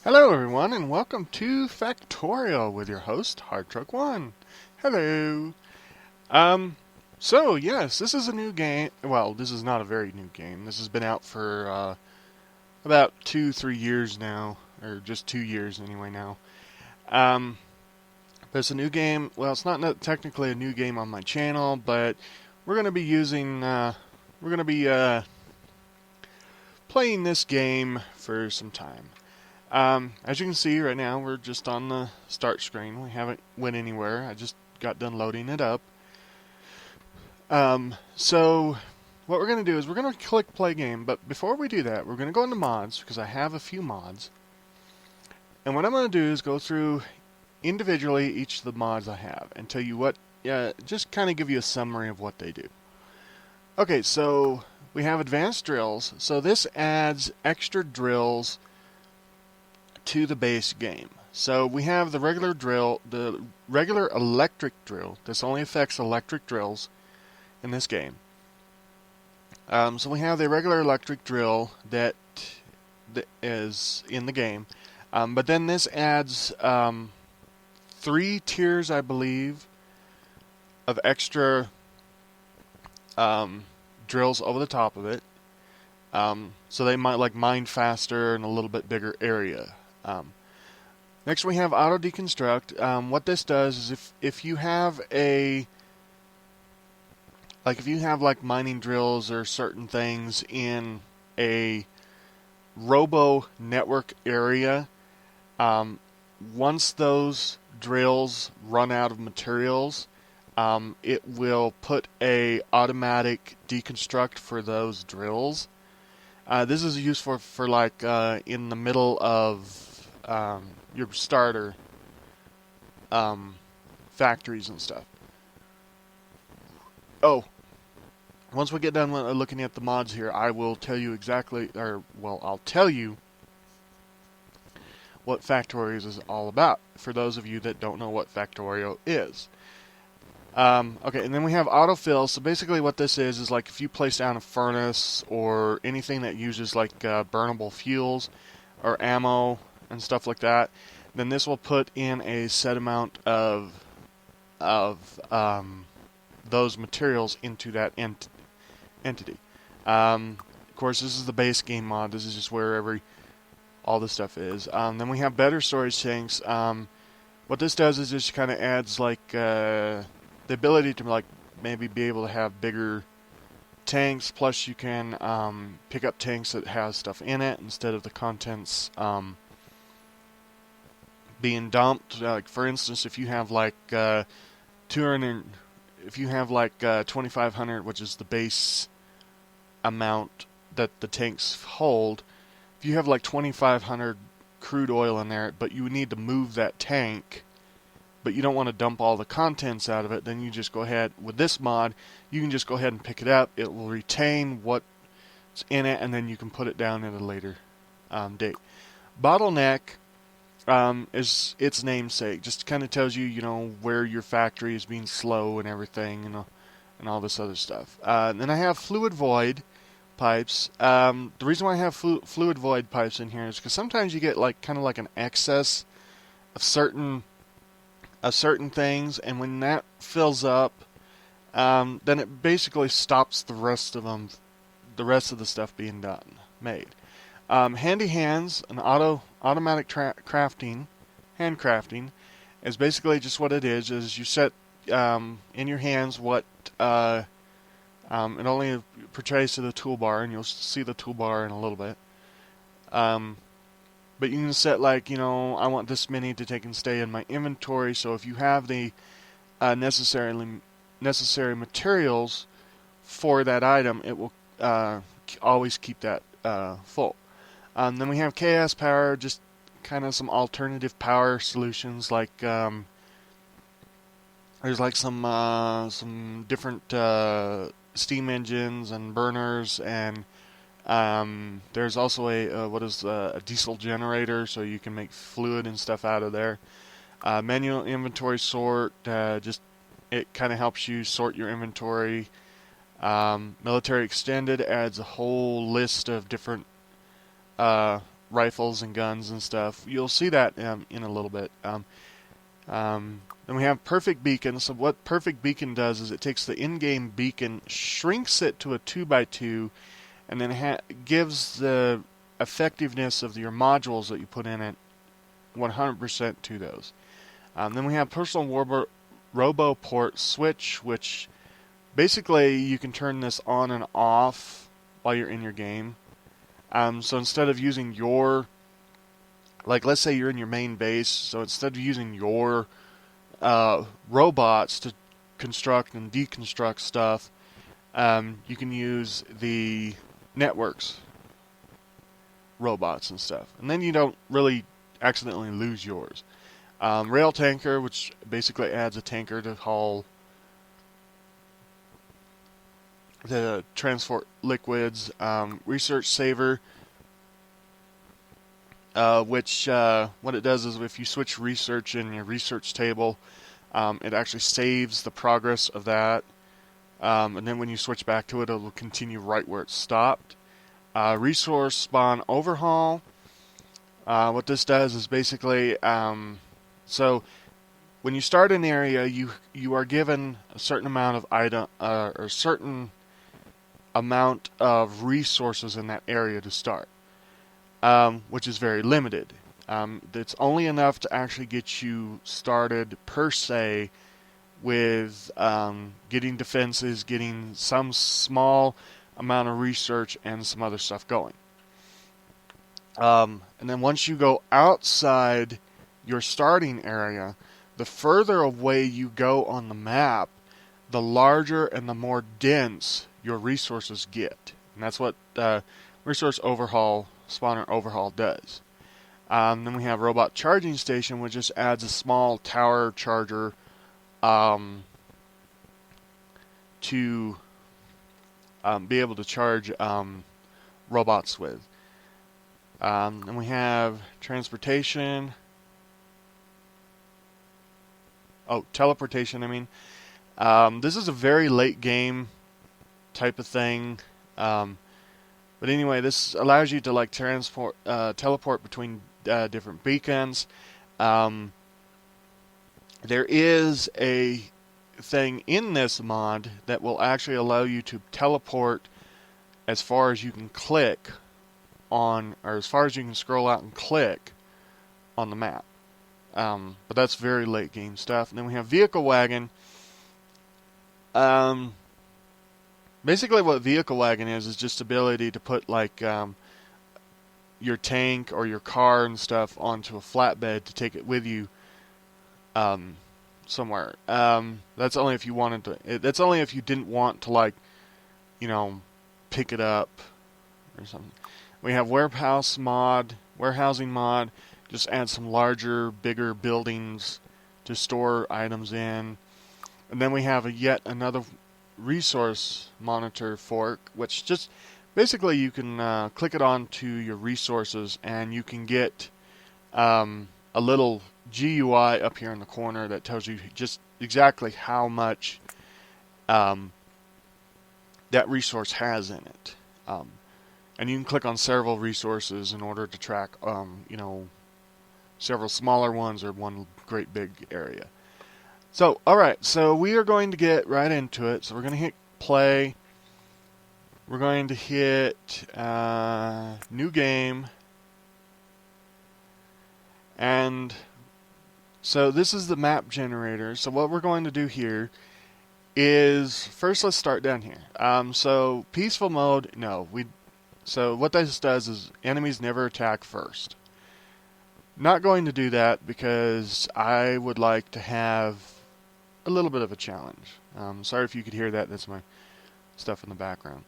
Hello everyone and welcome to Factorio with your host, Hardtruck1. Hello. So yes, this is a new game. Well, this is not a very new game. This has been out for about 2-3 years now, or just 2 years anyway now. But it's a new game. Well, it's not technically a new game on my channel, but we're going to be playing this game for some time. As you can see right now, we're just on the start screen. We haven't went anywhere. I just got done loading it up. So what we're going to do is we're going to click play game, but before we do that, we're going to go into mods, because I have a few mods. And what I'm going to do is go through individually each of the mods I have and tell you what, just kind of give you a summary of what they do. Okay, so we have advanced drills. So this adds extra drills to the base game. So we have the regular drill, the regular electric drill. This only affects electric drills in this game. So we have the regular electric drill that is in the game. But then this adds 3 tiers, I believe, of extra drills over the top of it. So they might like mine faster in a little bit bigger area. Next we have auto deconstruct. What this does is if you have like mining drills or certain things in a robo network area, once those drills run out of materials, it will put a automatic deconstruct for those drills. This is useful for like in the middle of your starter factories and stuff. Oh, once we get done looking at the mods here, I will tell you exactly, I'll tell you what Factorio is all about, for those of you that don't know what Factorio is. Okay, and then we have autofill. So basically what this is like if you place down a furnace or anything that uses like burnable fuels or ammo and stuff like that, then this will put in a set amount of those materials into that entity. Of course, this is the base game mod. This is just where all this stuff is. Then we have better storage tanks. What this does is just kind of adds like the ability to like maybe be able to have bigger tanks. Plus, you can pick up tanks that has stuff in it instead of the contents being dumped. Like for instance, if you have like 2,500, which is the base amount that the tanks hold, if you have like 2,500 crude oil in there, but you need to move that tank, but you don't want to dump all the contents out of it, then you just go ahead with this mod. You can just go ahead and pick it up. It will retain what's in it, and then you can put it down at a later date. Bottleneck is its namesake. Just kind of tells you, where your factory is being slow and everything, and all this other stuff. Then I have fluid void pipes. The reason why I have fluid void pipes in here is because sometimes you get like kind of like an excess of certain things, and when that fills up, then it basically stops the rest of the stuff being made. Handy hands, an automatic hand crafting, is basically just what it is you set in your hands what it only portrays to the toolbar, and you'll see the toolbar in a little bit. But you can set like, I want this many to take and stay in my inventory, so if you have the necessary materials for that item, it will always keep that full. Then we have chaos power, just kind of some alternative power solutions, like there's like some different steam engines and burners, and there's also a diesel generator, so you can make fluid and stuff out of there. Manual inventory sort, just it kind of helps you sort your inventory. Military Extended adds a whole list of different rifles and guns and stuff. You'll see that in a little bit. Then we have perfect beacon. So what perfect beacon does is it takes the in-game beacon, shrinks it to a 2x2, and then gives the effectiveness of your modules that you put in it 100% to those. Then we have personal robo port switch, which basically you can turn this on and off while you're in your game. So instead of using your, like let's say you're in your main base, so instead of using your robots to construct and deconstruct stuff, you can use the network's robots and stuff. And then you don't really accidentally lose yours. Rail tanker, which basically adds a tanker to haul the transport liquids. Research saver, which what it does is if you switch research in your research table, it actually saves the progress of that. And then when you switch back to it, it'll continue right where it stopped. Resource spawn overhaul. What this does is basically, so when you start an area, you are given a certain amount of item or a certain amount of resources in that area to start, which is very limited. It's only enough to actually get you started per se with getting defenses, getting some small amount of research and some other stuff going. And then once you go outside your starting area, the further away you go on the map, the larger and the more dense your resources get. And that's what resource overhaul, spawner overhaul does. Then we have robot charging station, which just adds a small tower charger to be able to charge robots with. Then we have transportation. Oh, teleportation, I mean. This is a very late game type of thing. But anyway, this allows you to like teleport between different beacons. There is a thing in this mod that will actually allow you to teleport as far as you can click on, or as far as you can scroll out and click on the map. But that's very late game stuff. And then we have vehicle wagon. Basically what vehicle wagon is just ability to put like your tank or your car and stuff onto a flatbed to take it with you somewhere. That's only if you wanted to. That's only if you didn't want to, like, you know, pick it up or something. We have warehousing mod. Just add some larger, bigger buildings to store items in. And then we have yet another resource monitor fork, which just basically you can click it onto your resources and you can get a little GUI up here in the corner that tells you just exactly how much that resource has in it. And you can click on several resources in order to track, you know, several smaller ones or one great big area. So, alright, so we are going to get right into it. So we're going to hit play. We're going to hit new game. And so this is the map generator. So what we're going to do here is, first let's start down here. So peaceful mode, no. So what this does is enemies never attack first. Not going to do that because I would like to have a little bit of a challenge. Sorry if you could hear that. That's my stuff in the background.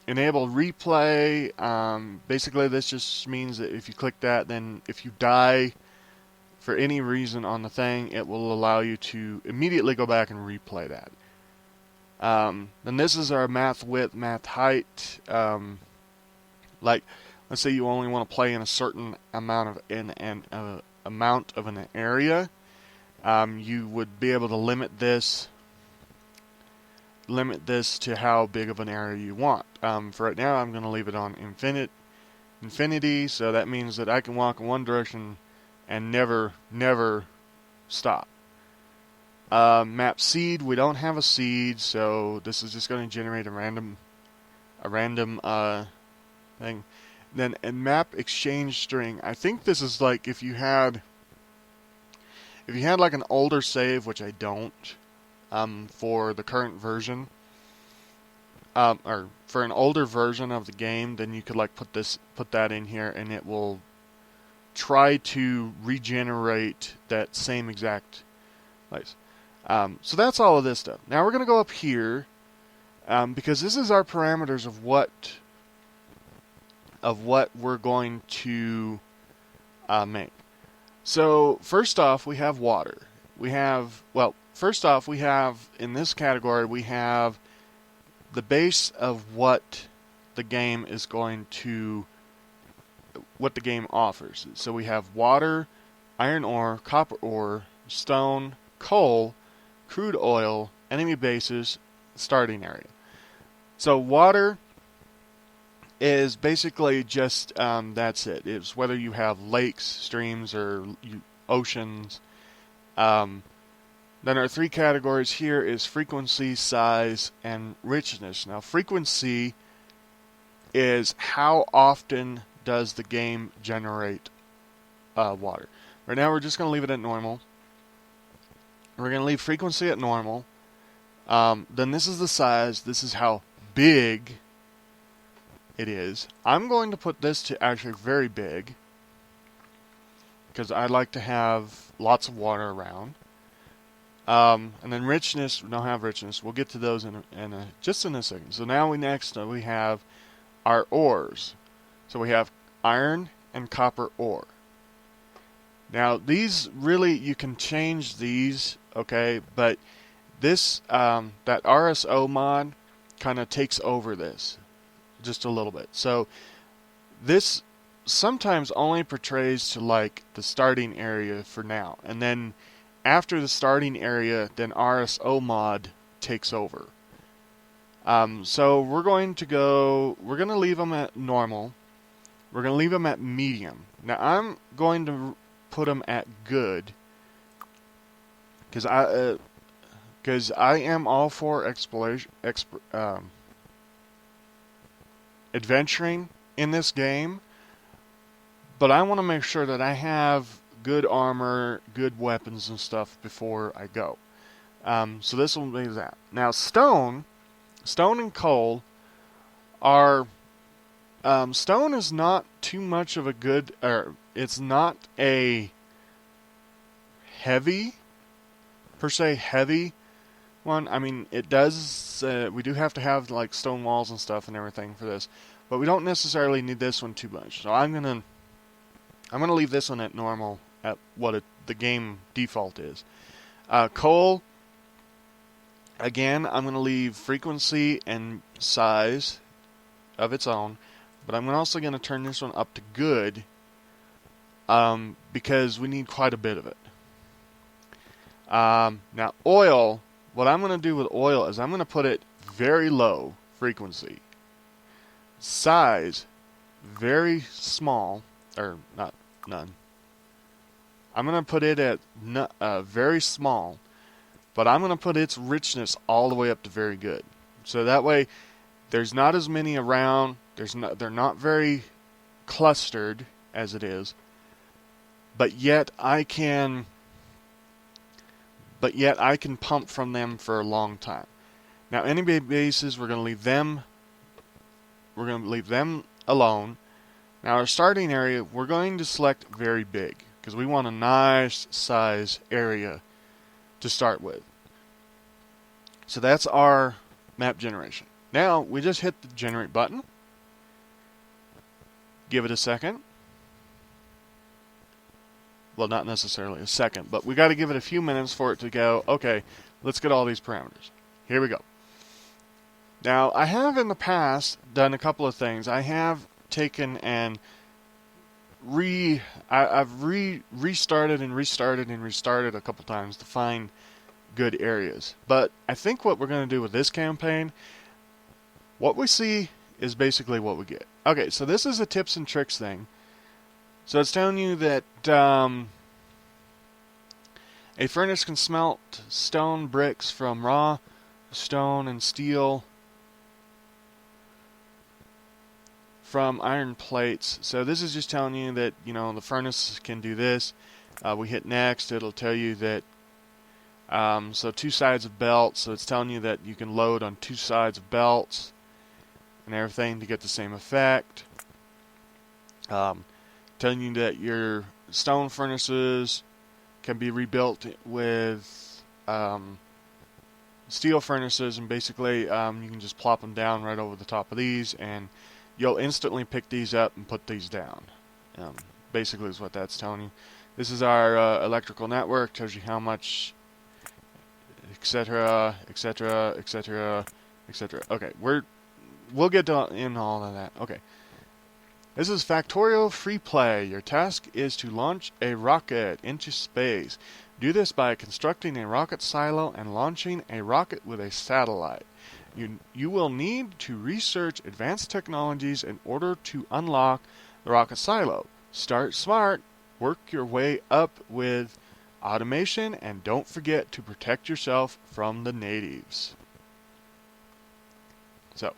Enable replay. Basically, this just means that if you click that, then if you die for any reason on the thing, it will allow you to immediately go back and replay that. Then this is our math width, math height. Like, let's say you only want to play in a certain amount of amount of an area. You would be able to limit this to how big of an area you want. For right now, I'm going to leave it on infinite, infinity, so that means that I can walk in one direction and never stop. Map seed, we don't have a seed, so this is just going to generate a random thing. Then a map exchange string. I think this is like if you had like an older save, which I don't, for the current version, or for an older version of the game, then you could like put that in here, and it will try to regenerate that same exact place. So that's all of this stuff. Now we're going to go up here, because this is our parameters of what we're going to make. So first off, we have water. First off, we have in this category, we have the base of what the game offers. So we have water, iron ore, copper ore, stone, coal, crude oil, enemy bases, starting area. So water is basically just, that's it. It's whether you have lakes, streams, or oceans. Then our three categories here is frequency, size, and richness. Now frequency is how often does the game generate water. Right now we're just going to leave it at normal. We're going to leave frequency at normal. Then this is the size. This is how big it is. I'm going to put this to actually very big, because I like to have lots of water around. And then richness, we don't have richness. We'll get to those just in a second. So now we have our ores. So we have iron and copper ore. Now these really, you can change these, okay, but this, that RSO mod kind of takes over this just a little bit. So this sometimes only portrays to like the starting area for now, and then after the starting area, then RSO mod takes over. So we're going to leave them at normal. We're going to leave them at medium. Now I'm going to put them at good, because I am all for adventuring in this game, but I want to make sure that I have good armor, good weapons and stuff before I go. So this will be that. Now stone and coal are, stone is not too much of a good, or it's not a heavy, per se heavy one. I mean, it does, we do have to have like stone walls and stuff and everything for this, but we don't necessarily need this one too much. So I'm gonna leave this one at normal, at what the game default is. Coal, again, I'm going to leave frequency and size of its own, but I'm also going to turn this one up to good, because we need quite a bit of it. Now oil, what I'm going to do with oil is I'm going to put it very low frequency. Size, very small, or not none. I'm going to put it at very small, but I'm going to put its richness all the way up to very good. So that way there's not as many around, they're not very clustered as it is, but yet I can pump from them for a long time. Now enemy bases, we're going to leave them alone. Now our starting area, we're going to select very big, because we want a nice size area to start with. So that's our map generation. Now we just hit the generate button. Give it a second. Well, not necessarily a second, but we got to give it a few minutes for it to go, okay, let's get all these parameters. Here we go. Now I have in the past done a couple of things. I have taken and I've restarted a couple times to find good areas. But I think what we're going to do with this campaign, what we see is basically what we get. Okay, so this is a tips and tricks thing. So it's telling you that a furnace can smelt stone bricks from raw stone and steel from iron plates. So this is just telling you that, you know, the furnace can do this. We hit next, it'll tell you that so 2 sides of belts, so it's telling you that you can load on 2 sides of belts and everything to get the same effect. Telling you that your stone furnaces can be rebuilt with steel furnaces, and basically you can just plop them down right over the top of these and you'll instantly pick these up and put these down. Basically is what that's telling you. This is our electrical network, tells you how much, etc., etc., etc., etc. Okay, we'll get in all of that. Okay. This is Factorio Free Play. Your task is to launch a rocket into space. Do this by constructing a rocket silo and launching a rocket with a satellite. You will need to research advanced technologies in order to unlock the rocket silo. Start smart, work your way up with automation, and don't forget to protect yourself from the natives. So,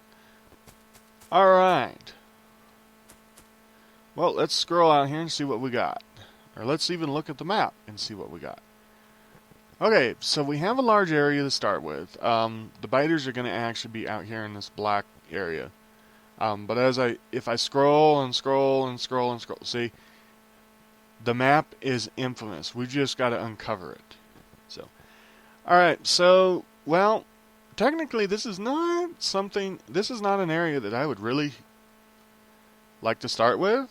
alright. Well, let's scroll out here and see what we got. Or let's even look at the map and see what we got. Okay, so we have a large area to start with. The biters are going to actually be out here in this black area. But if I scroll and scroll and scroll and scroll, see, the map is infamous. We just got to uncover it. So, alright, so, well, technically this is not an area that I would really like to start with.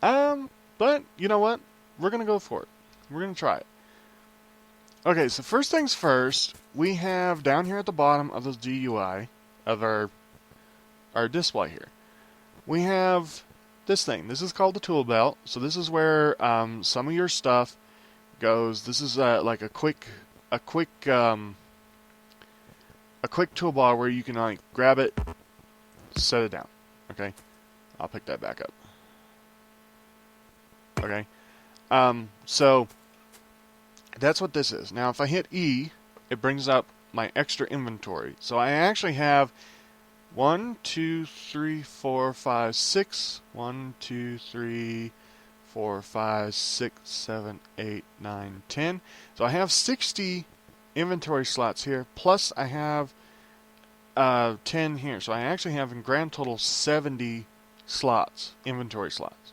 But, you know what? We're going to go for it. We're going to try it. Okay, so first things first, we have down here at the bottom of this GUI, of our display here, we have this thing. This is called the tool belt. So this is where some of your stuff goes. This is like a quick toolbar where you can like grab it, set it down. Okay, I'll pick that back up. Okay, so that's what this is. Now if I hit E, it brings up my extra inventory. So I actually have 1, 2, 3, 4, 5, 6. 1, 2, 3, 4, 5, 6, 7, 8, 9, 10. So I have 60 inventory slots here, plus I have 10 here. So I actually have in grand total 70 slots, inventory slots.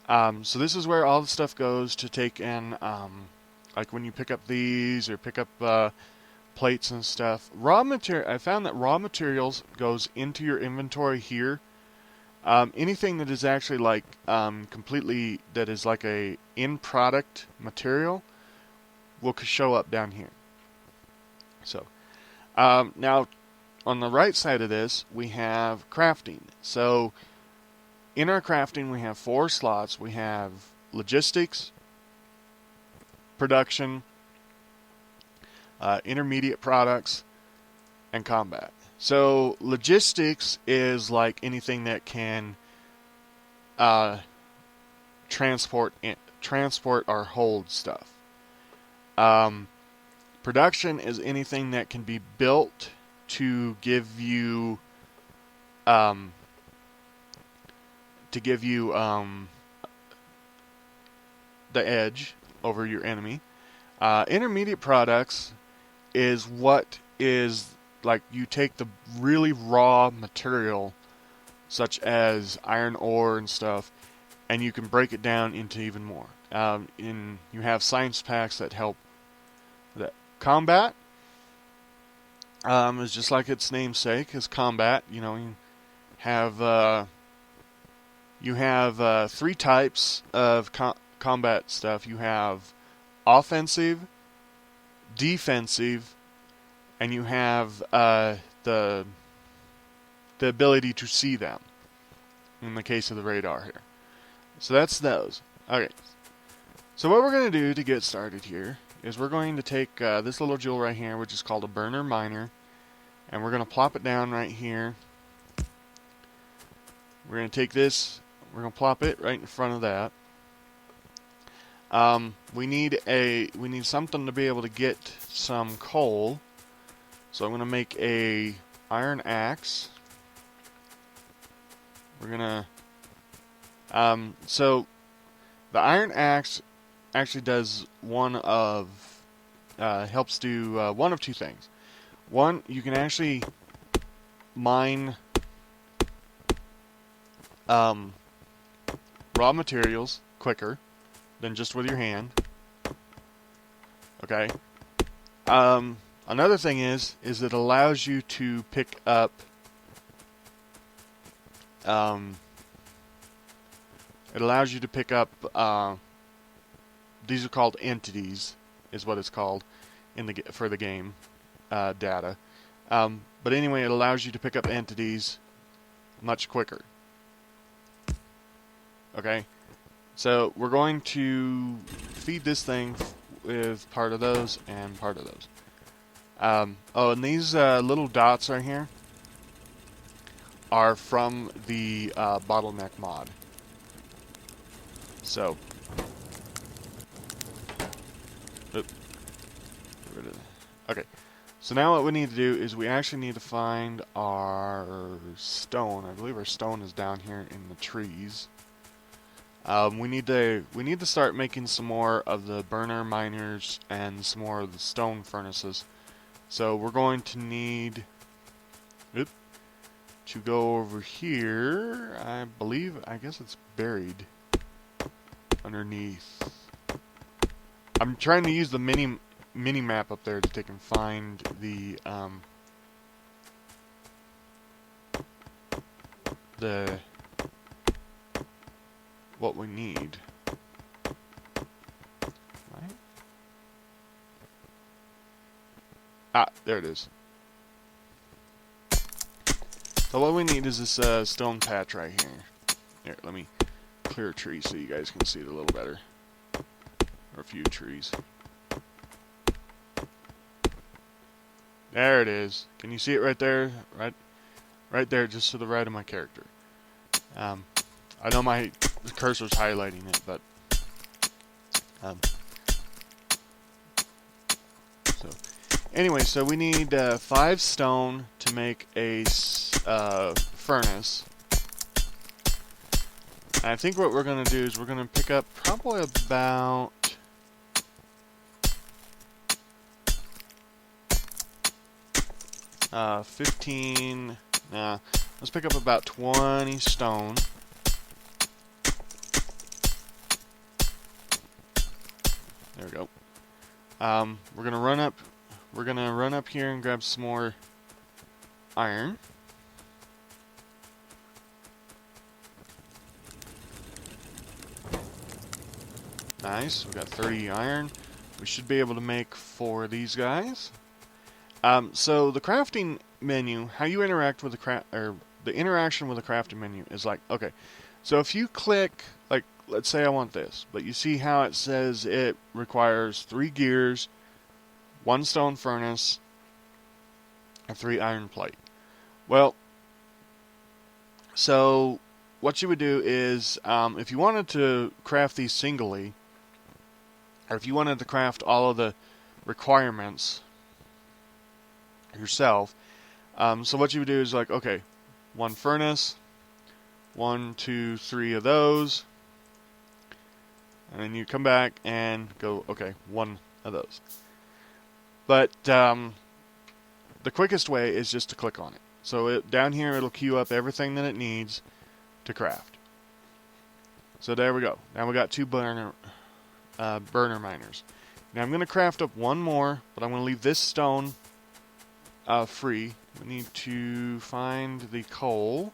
So this is where all the stuff goes to take in, like when you pick up these or pick up plates and stuff. I found that raw materials goes into your inventory here. Anything that is actually like completely, that is like a in-product material will show up down here. So now on the right side of this we have crafting. So in our crafting we have 4 slots. We have logistics, production, intermediate products, and combat. So logistics is like anything that can transport or hold stuff. Production is anything that can be built to give you the edge over your enemy. Intermediate products is what is like you take the really raw material such as iron ore and stuff, and you can break it down into even more. You have science packs that help that. Combat is just like its namesake, is combat. You know, you have 3 types of combat stuff. You have offensive, defensive, and you have the ability to see them in the case of the radar here. So that's those. Okay. So what we're going to do to get started here is we're going to take this little jewel right here, which is called a burner miner, and we're going to plop it down right here. We're going to take this, we're going to plop it right in front of that. We need something to be able to get some coal. So I'm going to make a iron axe. We're going to so the iron axe actually does helps do one of two things. One, you can actually mine raw materials quicker than just with your hand. Okay. Another thing is it allows you to pick up these are called entities, is what it's called for the game data. But anyway, it allows you to pick up entities much quicker. Okay, so we're going to feed this thing with part of those and part of those. Oh, and these little dots right here are from the bottleneck mod. So, okay. So now what we need to do is we actually need to find our stone. I believe our stone is down here in the trees. We need to start making some more of the burner miners and some more of the stone furnaces. So we're going to need to go over here. I guess it's buried underneath. I'm trying to use the mini map up there to take and find the what we need. Right? Ah, there it is. So what we need is this stone patch right here. Here, let me clear a tree so you guys can see it a little better. Or a few trees. There it is. Can you see it right there? Right there, just to the right of my character. I know my cursor's highlighting it, but so anyway, so we need 5 stone to make a furnace. And I think what we're going to do is we're going to pick up probably about 15. Nah, let's pick up about 20 stone. There we go. We're gonna run up. We're gonna run up here and grab some more iron. Nice. We got 30 iron. We should be able to make 4 of these guys. So the crafting menu, how you interact with the interaction with the crafting menu is like, okay, so if you click, like, let's say I want this, but you see how it says it requires 3 gears, 1 stone furnace, and 3 iron plate. Well, so what you would do is, if you wanted to craft these singly, or if you wanted to craft all of the requirements yourself, so what you would do is like, okay, 1 furnace, 1, 2, 3 of those, and then you come back and go, okay, 1 of those. But the quickest way is just to click on it. So down here it'll queue up everything that it needs to craft. So there we go. Now we got 2 burner miners. Now I'm going to craft up 1 more, but I'm going to leave this stone free. We need to find the coal,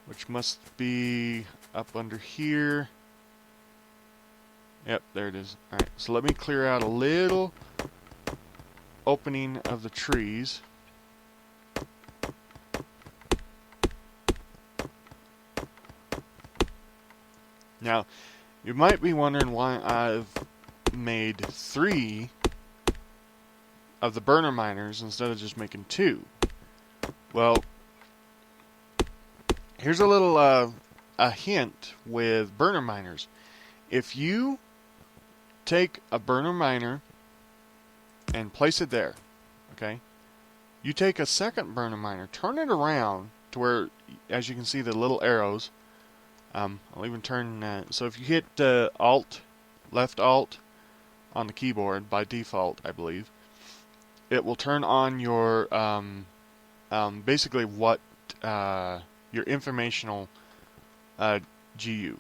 which must be up under here. Yep, there it is. Alright, so let me clear out a little opening of the trees. Now, you might be wondering why I've made 3 of the burner miners instead of just making 2. Well, Here's a little a hint with burner miners. If you take a burner miner and place it there, okay? You take a second burner miner, turn it around to where, as you can see, the little arrows. I'll even turn so if you hit Alt, left Alt on the keyboard by default, I believe, it will turn on your basically what your informational GU.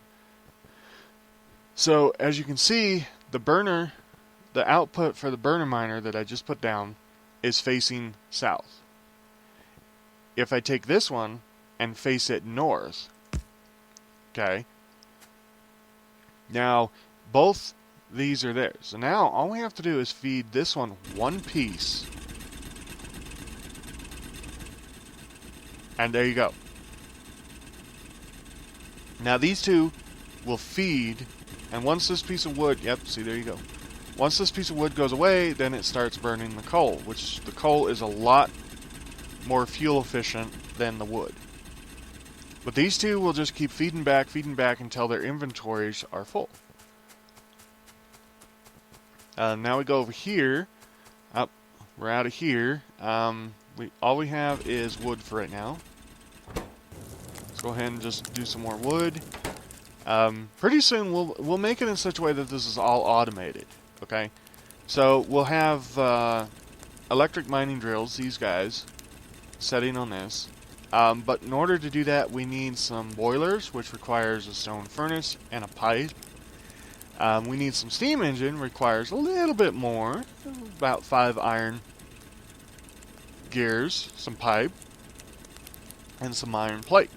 So as you can see, the output for the burner miner that I just put down is facing south. If I take this one and face it north, okay, now both these are there. So now all we have to do is feed this one piece, and there you go. Now these two will feed, and once this piece of wood, yep, see, there you go. Once this piece of wood goes away, then it starts burning the coal, which the coal is a lot more fuel efficient than the wood. But these two will just keep feeding back until their inventories are full. Now we go over here. We're out of here. All we have is wood for right now. Let's go ahead and just do some more wood. Pretty soon we'll make it in such a way that this is all automated. Okay, so we'll have electric mining drills, these guys, setting on this. But in order to do that, we need some boilers, which requires a stone furnace and a pipe. We need some steam engine, requires a little bit more, about 5 iron gears, some pipe, and some iron plate.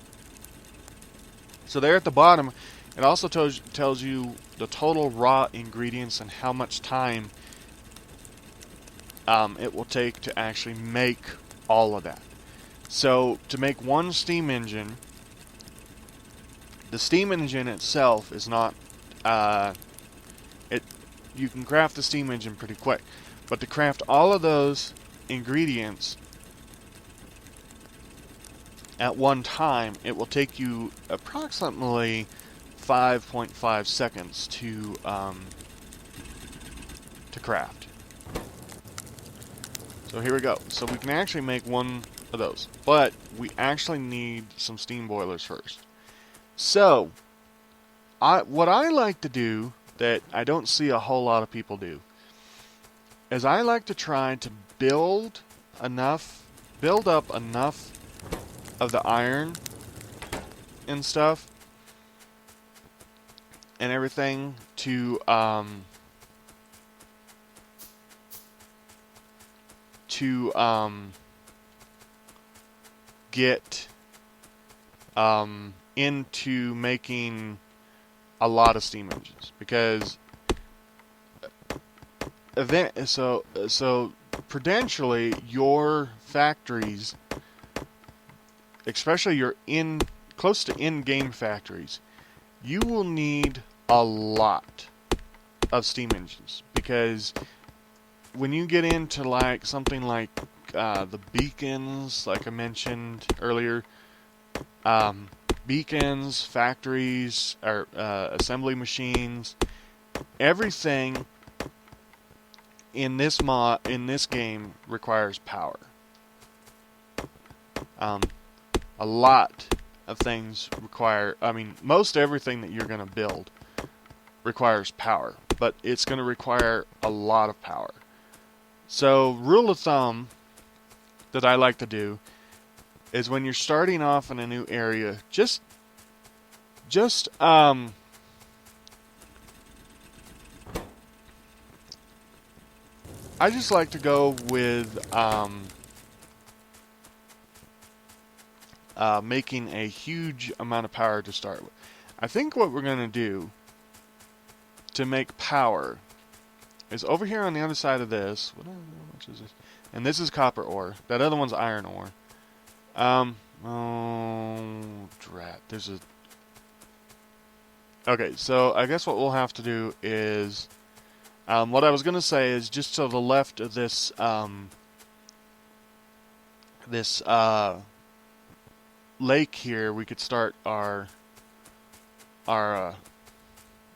So there at the bottom, it also tells you the total raw ingredients and how much time it will take to actually make all of that. So to make one steam engine, the steam engine itself is not you can craft the steam engine pretty quick, but to craft all of those ingredients at one time, it will take you approximately 5.5 seconds to craft. So here we go. So we can actually make one of those, but we actually need some steam boilers first. So what I like to do that I don't see a whole lot of people do is I like to try to build up enough of the iron and stuff and everything to get into making a lot of steam engines, because so prudentially your factories, especially your close to in-game factories, you will need a lot of steam engines, because when you get into like something like the beacons, like I mentioned earlier, beacons, factories, or assembly machines, everything in this game requires power. A lot of things require, most everything that you're going to build requires power, but it's going to require a lot of power. So, rule of thumb that I like to do is when you're starting off in a new area, I just like to go with making a huge amount of power to start with. I think what we're going to do to make power is over here on the other side of this. How much is this? And this is copper ore. That other one's iron ore. Drat. Okay, so I guess what we'll have to do is, what I was going to say is just to the left of this, lake here, we could start our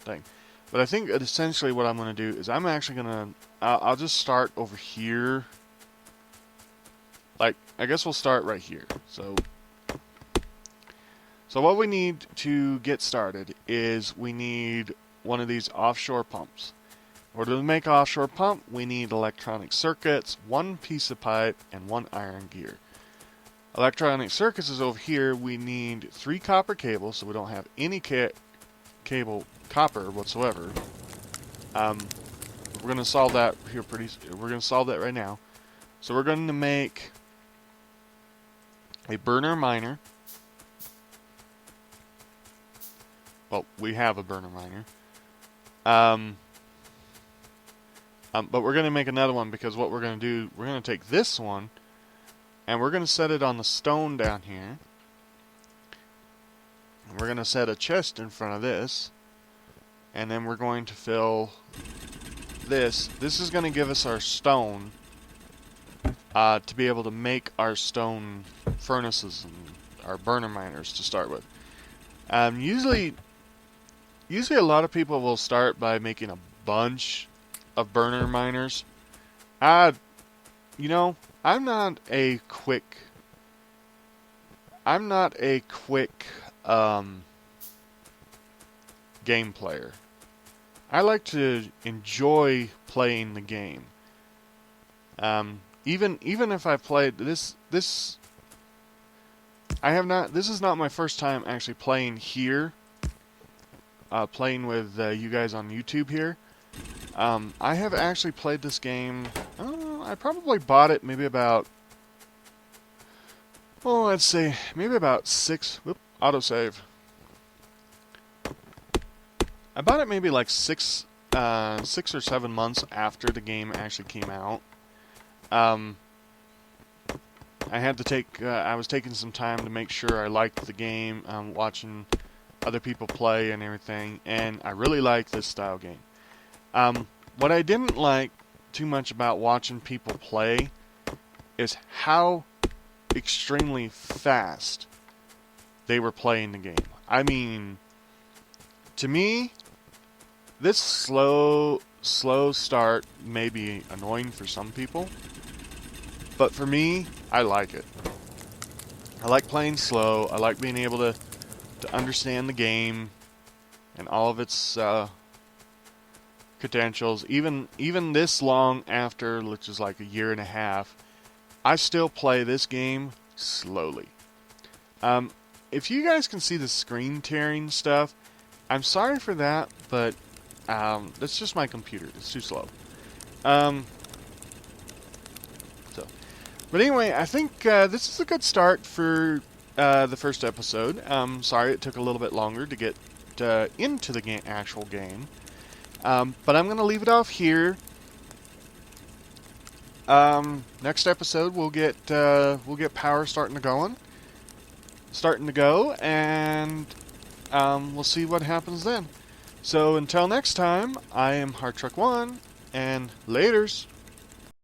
thing. But I think essentially what I'm going to do is I'm actually going to, I'll just start over here. Like, I guess we'll start right here. So what we need to get started is we need one of these offshore pumps. In order to make an offshore pump, we need electronic circuits, one piece of pipe, and one iron gear. Electronic circuits is over here. We need 3 copper cables, so we don't have any cable copper whatsoever. We're going to solve that here we're going to solve that right now. So we're going to make a burner miner. Well, we have a burner miner. But we're going to make another one, because what we're going to do, we're going to take this one and we're going to set it on the stone down here. And we're going to set a chest in front of this. And then we're going to fill this. This is going to give us our stone to be able to make our stone furnaces and our burner miners to start with. Usually a lot of people will start by making a bunch of burner miners. You know, I'm not a quick game player. I like to enjoy playing the game. Even if I've played this is not my first time actually playing here. Playing with you guys on YouTube here. I have actually played this game. I don't know. I probably bought it maybe about, let's say maybe about 6. Whoop, autosave. I bought it maybe like 6 or 7 months after the game actually came out. I had to take. I was taking some time to make sure I liked the game. Watching other people play and everything, and I really like this style game. What I didn't like too much about watching people play is how extremely fast they were playing the game. I mean, to me, this slow start may be annoying for some people, but for me, I like it. I like playing slow. I like being able to understand the game and all of its potentials. Even this long after, which is like a year and a half, I still play this game slowly. If you guys can see the screen tearing stuff, I'm sorry for that, but that's just my computer. It's too slow. But anyway, I think this is a good start for the first episode. Sorry it took a little bit longer to get into the actual game. But I'm going to leave it off here. Next episode we'll get power starting to go, and we'll see what happens then. So until next time, I am Hardtruck1, and laters.